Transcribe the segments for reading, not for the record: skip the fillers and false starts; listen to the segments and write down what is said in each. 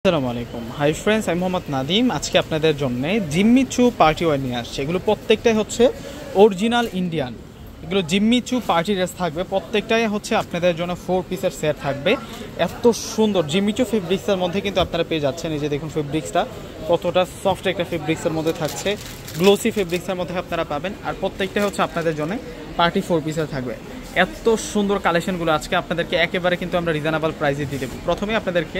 আসসালামু আলাইকুম। Hi friends, আমি মোহাম্মদ নাদিম। আজকে আপনাদের জন্য জিম্মি চু পার্টি ওয়্যার নিয়ে আসছে। এগুলো প্রত্যেকটাই হচ্ছে অরিজিনাল ইন্ডিয়ান। এগুলো জিম্মি চু পার্টি ড্রেস থাকবে, প্রত্যেকটাই হচ্ছে আপনাদের জন্য 4 পিসের সেট থাকবে। এত সুন্দর জিম্মি চু ফেব্রিক্সের মধ্যে কিন্তু আপনারা পেয়ে যাচ্ছেন। এই যে দেখুন ফেব্রিক্সটা কতটা সফট একটা ফেব্রিক্সের মধ্যে থাকছে, গ্লোসি ফেব্রিক্সের মধ্যে আপনারা পাবেন। আর প্রত্যেকটাই হচ্ছে আপনাদের জন্য পার্টি 4 পিসের থাকবে। এত সুন্দর কালেকশনগুলো আজকে আপনাদেরকে একেবারে কিন্তু আমরা রিজনেবল প্রাইসে দিয়ে দেবো। প্রথমে আপনাদেরকে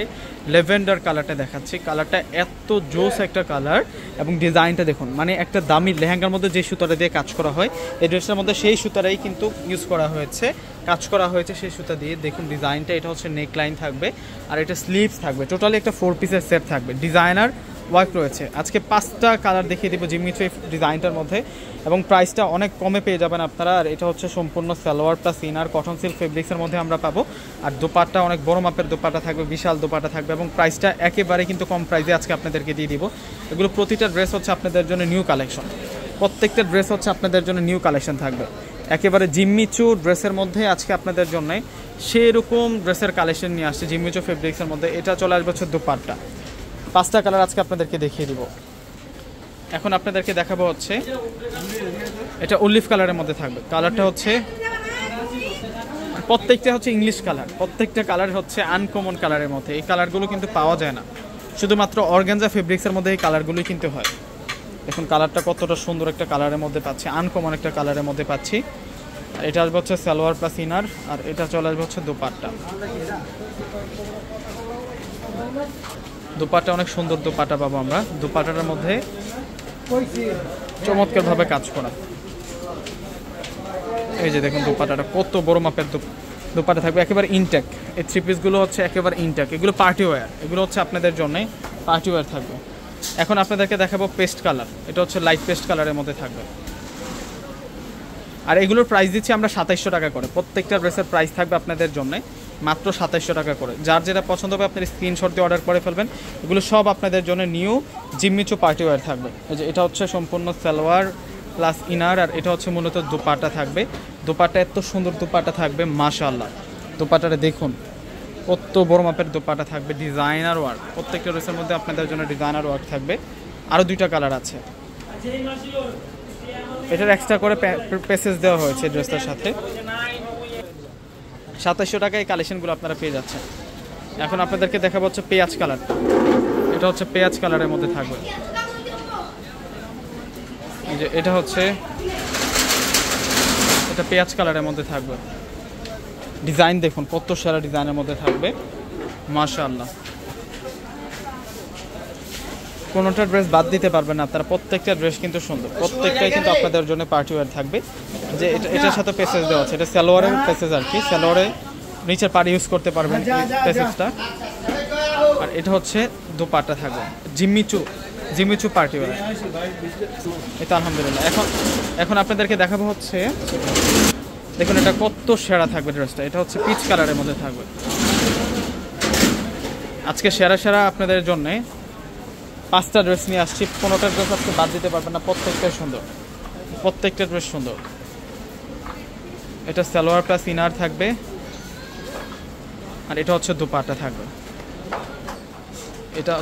ল্যাভেন্ডার কালারটা দেখাচ্ছি। কালারটা এত জোস একটা কালার এবং ডিজাইনটা দেখুন, মানে একটা দামি লেহেঙ্গার মধ্যে যে সুতাটা দিয়ে কাজ করা হয়, এই ড্রেসটার মধ্যে সেই সুতাটাই কিন্তু ইউজ করা হয়েছে, কাজ করা হয়েছে সেই সুতা দিয়ে। দেখুন ডিজাইনটা, এটা হচ্ছে নেক লাইন থাকবে আর এটা স্লিভস থাকবে। টোটালি একটা 4 পিসের সেট থাকবে, ডিজাইনার ওয়ার্ক রয়েছে। আজকে 5টা কালার দেখিয়ে দেবো জিম্মি চু ডিজাইনটার মধ্যে এবং প্রাইসটা অনেক কমে পেয়ে যাবেন আপনারা। আর এটা হচ্ছে সম্পূর্ণ salwar plus inner cotton silk ফেব্রিক্সের মধ্যে আমরা পাবো। আর দোপাট্টা অনেক বড় মাপের দোপাট্টা থাকবে, বিশাল দোপাট্টা থাকবে এবং প্রাইসটা একেবারে কিন্তু কম প্রাইসে আজকে আপনাদেরকে দিয়ে দিব। এগুলো প্রতিটা ড্রেস হচ্ছে আপনাদের জন্য নিউ কালেকশন, প্রত্যেকটা ড্রেস হচ্ছে আপনাদের জন্য নিউ কালেকশন থাকবে। একেবারে জিম্মি চু ড্রেসের মধ্যে আজকে আপনাদের জন্য সেরকম ড্রেসের কালেকশন নিয়ে আসছে জিম্মি চু ফেব্রিক্সের মধ্যে। এটা চলে আসবে হচ্ছে দোপাট্টা। 5টা কালার আজকে আপনাদেরকে দেখিয়ে দিব। এখন আপনাদেরকে দেখাবো হচ্ছে এটা অলিভ কালারের মধ্যে থাকবে। কালারটা হচ্ছে প্রত্যেকটা হচ্ছে ইংলিশ কালার, প্রত্যেকটা কালার হচ্ছে আনকমন কালারের মধ্যে। এই কালারগুলো কিন্তু পাওয়া যায় না, শুধুমাত্র অর্গানজা ফেব্রিক্সের মধ্যে এই কালারগুলোই কিন্তু হয়। দেখুন কালারটা কতটা সুন্দর একটা কালারের মধ্যে পাচ্ছি, আনকমন একটা কালারের মধ্যে পাচ্ছি। আর এটা আসবে হচ্ছে সালোয়ার প্লাস ইনার, আর এটা চলে আসবে হচ্ছে দোপাট্টা। দোপাট্টা অনেক সুন্দর দোপাট্টা পাবো আমরা। দোপাট্টাটার মধ্যে চমৎকার ভাবে কাজ করা। এই যে দেখুন দোপাট্টাটা কত বড় মাপের দোপাট্টা থাকবে, একেবারে ইনটেক। এই 3 পিসগুলো হচ্ছে একেবারে ইনটেক, এগুলো পার্টি ওয়্যার, এগুলো হচ্ছে আপনাদের জন্য পার্টি ওয়্যার থাকবে। এখন আপনাদেরকে দেখাবো পেস্ট কালার। এটা হচ্ছে লাইট পেস্ট কালারের মধ্যে থাকবে। আর এগুলোর প্রাইস দিচ্ছি আমরা 2700 টাকা করে। প্রত্যেকটা ড্রেসের প্রাইস থাকবে আপনাদের জন্য মাত্র 2700 টাকা করে। যার যেটা পছন্দ হবে আপনার স্ক্রিনশট দিয়ে অর্ডার করে ফেলবেন। এগুলো সব আপনাদের জন্য নিউ জিম্মি চু পার্টি ওয়্যার থাকবে। এই যে এটা হচ্ছে সম্পূর্ণ সালোয়ার প্লাস ইনার, আর এটা হচ্ছে মূলত দোপাট্টা থাকবে। দোপাট্টা এত সুন্দর দোপাট্টা থাকবে, মাশাআল্লাহ। দোপাট্টাটা দেখুন কত বড় মাপের দোপাট্টা থাকবে, ডিজাইনার ওয়ার্ক। প্রত্যেকটা ড্রেসের মধ্যে আপনাদের জন্য ডিজাইনার ওয়ার্ক থাকবে। আরও 2টা কালার আছে, এটার এক্সট্রা করে প্যাসেজ দেওয়া হয়েছে ড্রেসটার সাথে। 2700 টাকায় এই কালেকশনগুলো আপনারা পেয়ে যাচ্ছেন। এখন আপনাদেরকে দেখাবো হচ্ছে পেঁয়াজ কালার। এটা হচ্ছে পেঁয়াজ কালারের মধ্যে থাকবে। এই যে এটা হচ্ছে এটা পেঁয়াজ কালারের মধ্যে থাকবে। ডিজাইন দেখুন কত সারা ডিজাইনের মধ্যে থাকবে, মাশাআল্লাহ। কোনোটা ড্রেস বাদ দিতে পারবেন না আপনারা, প্রত্যেকটা ড্রেস কিন্তু সুন্দর, প্রত্যেকটাই কিন্তু আপনাদের জন্য পার্টি ওয়্যার থাকবে। যে এটার সাথে প্যাসেজ দেওয়া আছে, এটা সালোয়ারের প্যাসেজ আর কি, সালোয়ারে নিচের পাড়ি ইউজ করতে পারবেন এই প্যাসেজটা। আর এটা হচ্ছে দোপাট্টা থাকবে জিম্মি চু পার্টি ওয়্যার। এটা আলহামদুলিল্লাহ। এখন আপনাদেরকে দেখাবো হচ্ছে দেখুন এটা কত সেরা থাকবে ড্রেসটা। এটা হচ্ছে পিচ কালারের মধ্যে থাকবে। আজকে সেরা আপনাদের জন্য 5টা ড্রেস নিয়ে আসছি। 15টা ড্রেস আজকে বাদ দিতে পারবেন না, প্রত্যেকটাই সুন্দর, প্রত্যেকটা ড্রেস সুন্দর। এটা সালোয়ার প্লাস ইনার থাকবে, আর এটা হচ্ছে দোপাট্টা থাকবে। এটা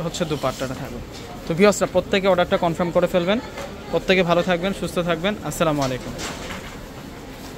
হচ্ছে দোপাট্টাটা থাকবে। তো ভিউয়ার্সরা প্রত্যেকে অর্ডারটা কনফার্ম করে ফেলবেন। প্রত্যেকে ভালো থাকবেন, সুস্থ থাকবেন। আসসালামু আলাইকুম।